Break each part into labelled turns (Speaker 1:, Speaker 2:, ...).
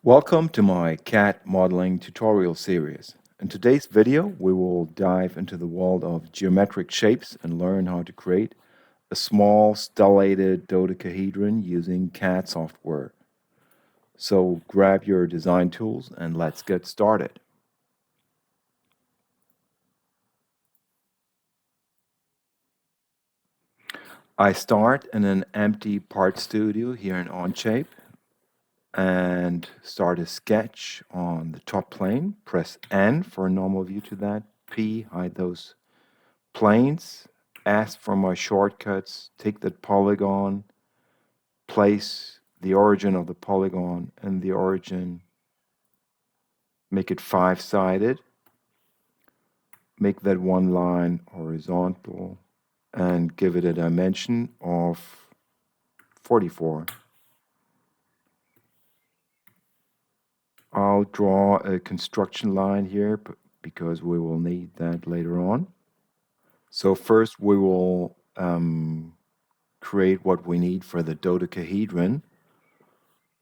Speaker 1: Welcome to my CAD modeling tutorial series. In today's video, we will dive into the world of geometric shapes and learn how to create a small stellated dodecahedron using CAD software. So grab your design tools and let's get started. I start in an empty part studio here in Onshape and start a sketch on the top plane. Press N for a normal view to that. P, hide those planes. Ask for my shortcuts. Take that polygon. Place the origin of the polygon and the origin. Make it 5-sided. Make that one line horizontal and give it a dimension of 44. I'll draw a construction line here because we will need that later on. So first we will create what we need for the dodecahedron.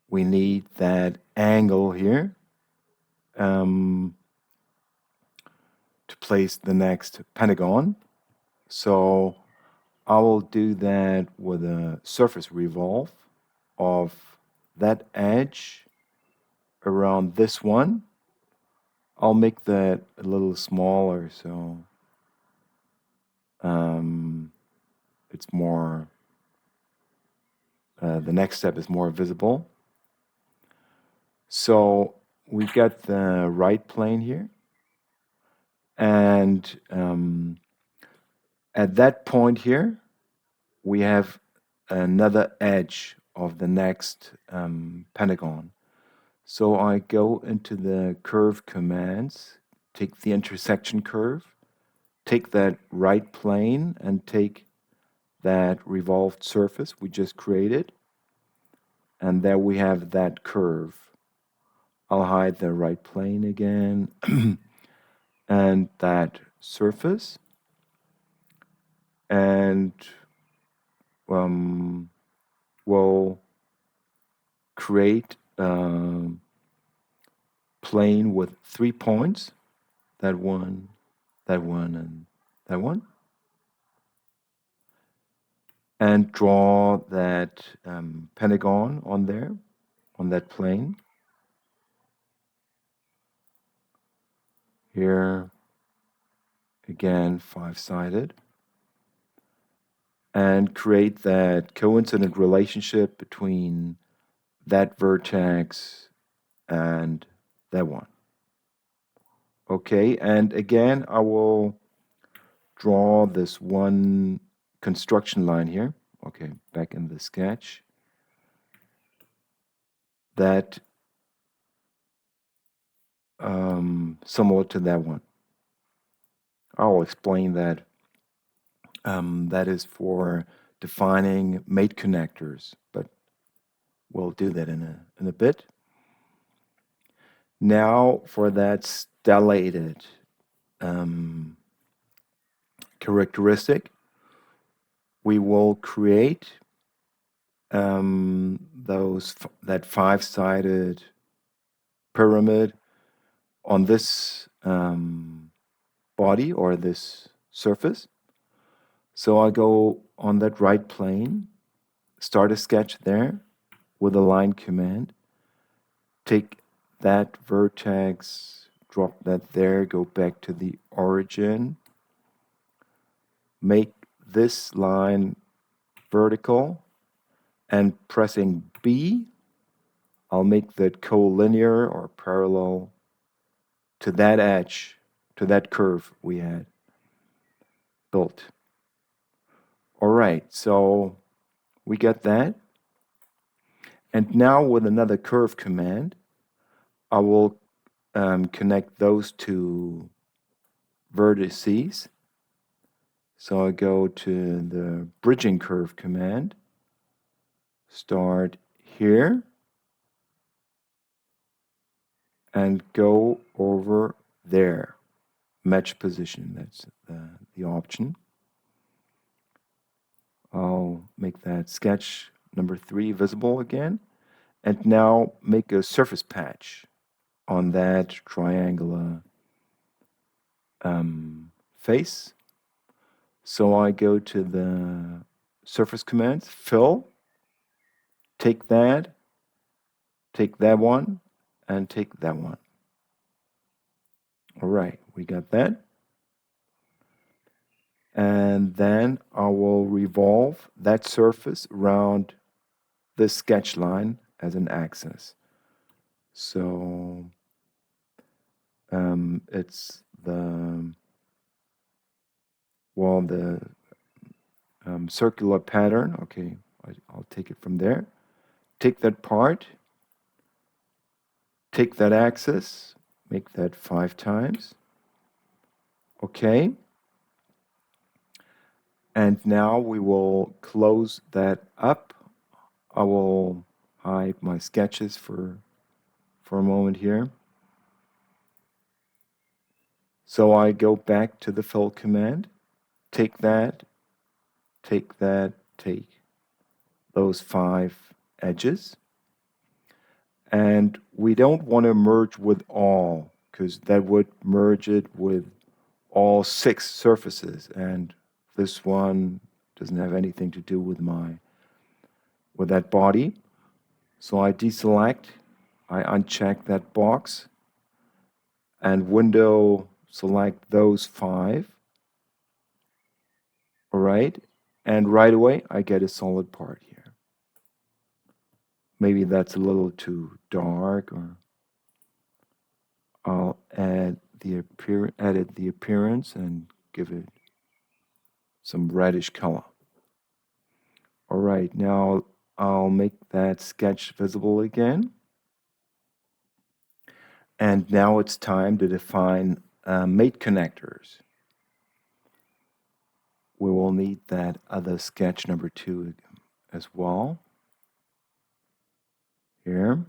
Speaker 1: We need that angle here to place the next pentagon. So I will do that with a surface revolve of that edge around this one. I'll make that a little smaller so it's more, the next step is more visible. So we got the right plane here, and at that point here, we have another edge of the next pentagon. So I go into the curve commands, take the intersection curve, take that right plane and take that revolved surface we just created, and there we have that curve. I'll hide the right plane again and that surface, and we'll create a plane with 3 points, that one, and that one, and draw that pentagon on there, on that plane. Here, again, 5-sided. And create that coincident relationship between that vertex and that one. Okay, and again, I will draw this one construction line here. Okay, back in the sketch. That similar to that one. I'll explain that. That is for defining mate connectors, but we'll do that in a bit. Now for that stellated characteristic, we will create that 5-sided pyramid on this body or this surface. So I go on that right plane, start a sketch there with a line command, take that vertex, drop that there, go back to the origin, make this line vertical, and pressing B, I'll make that collinear or parallel to that edge, to that curve we had built. All right, so we get that. And now with another curve command, I will connect those two vertices. So I go to the bridging curve command, start here, and go over there. Match position, that's the option. I'll make that sketch number 3 visible again. And now make a surface patch on that triangular face. So I go to the surface commands, fill, take that one, and take that one. All right, we got that. And then I will revolve that surface around this sketch line as an axis. So it's the circular pattern. Okay, I'll take it from there. Take that part, take that axis, make that 5 times. Okay. And now we will close that up. I will hide my sketches for a moment here. So I go back to the fill command, take that, take those 5 edges. And we don't want to merge with all, because that would merge it with all 6 surfaces, and this one doesn't have anything to do with that body. So I deselect, I uncheck that box, and window select those 5. All right, and right away I get a solid part here. Maybe that's a little too dark, or I'll edit the appearance and give it some reddish color. All right, now I'll make that sketch visible again. And now it's time to define mate connectors. We will need that other sketch number 2 as well. Here.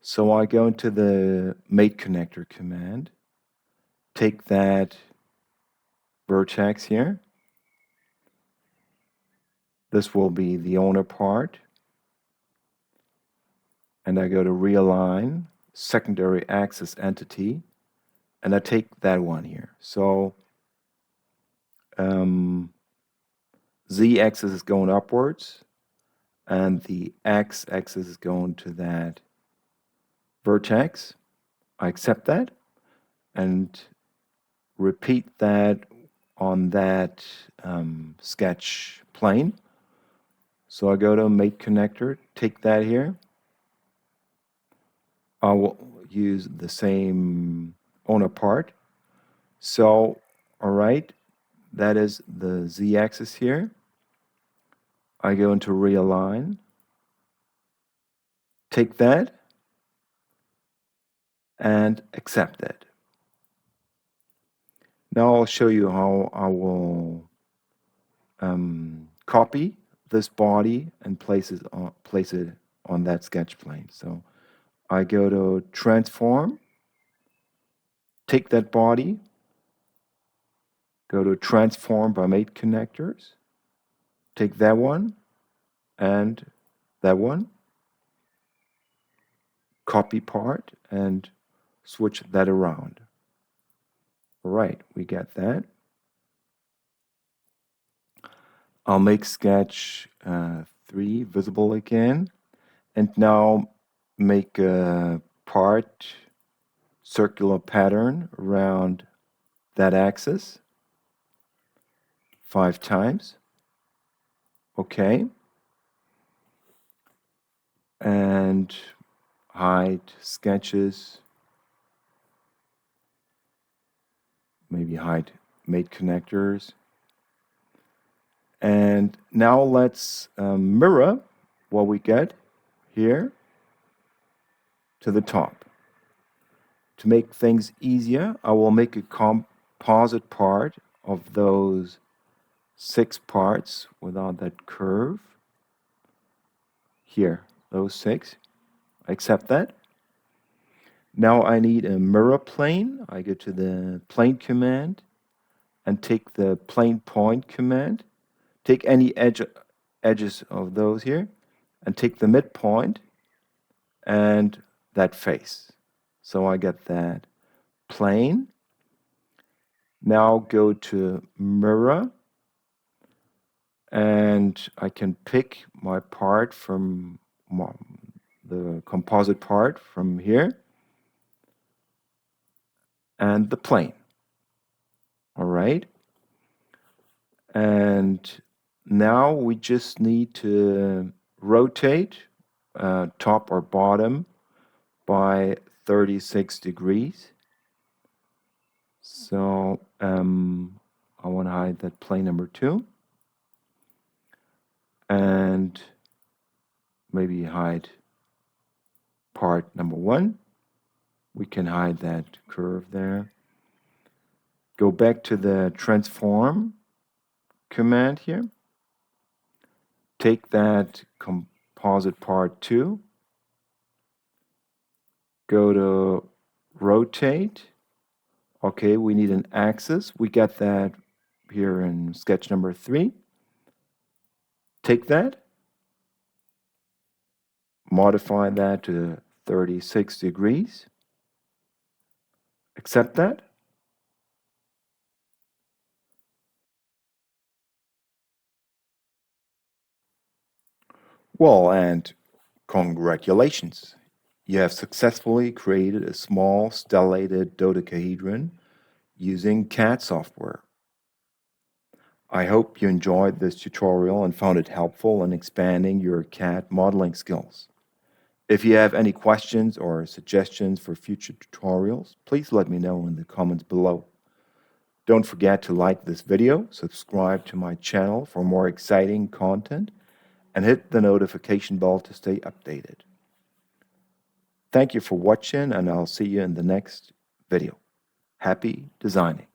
Speaker 1: So I go into the mate connector command, take that vertex here. This will be the owner part. And I go to realign, secondary axis entity, and I take that one here. So z-axis is going upwards, and the x-axis is going to that vertex. I accept that, and repeat that on that sketch plane. So I go to mate connector, take that here. I will use the same owner part. So, all right, that is the z-axis here. I go into realign, take that, and accept it. Now I'll show you how I will copy this body and place it on that sketch plane. So I go to transform, take that body, go to transform by mate connectors, take that one and that one, copy part, and switch that around. All right, we get that. I'll make sketch 3 visible again, and now make a part circular pattern around that axis 5 times. Okay. And hide sketches. Maybe hide mate connectors. And now let's mirror what we get here to the top. To make things easier, I will make a composite part of those 6 parts without that curve. Here, those 6. I accept that. Now I need a mirror plane. I go to the plane command and take the plane point command. Take any edges of those here and take the midpoint and that face. So I get that plane. Now go to mirror, and I can pick my part from the composite part from here and the plane. All right. And now we just need to rotate top or bottom by 36 degrees. So I want to hide that plane number 2. And maybe hide part number 1. We can hide that curve there. Go back to the transform command here. Take that composite part 2. Go to rotate. Okay, we need an axis. We get that here in sketch number 3. Take that. Modify that to 36 degrees. Accept that. Well, and congratulations. You have successfully created a small stellated dodecahedron using CAD software. I hope you enjoyed this tutorial and found it helpful in expanding your CAD modeling skills. If you have any questions or suggestions for future tutorials, please let me know in the comments below. Don't forget to like this video, subscribe to my channel for more exciting content, and hit the notification bell to stay updated. Thank you for watching, and I'll see you in the next video. Happy designing!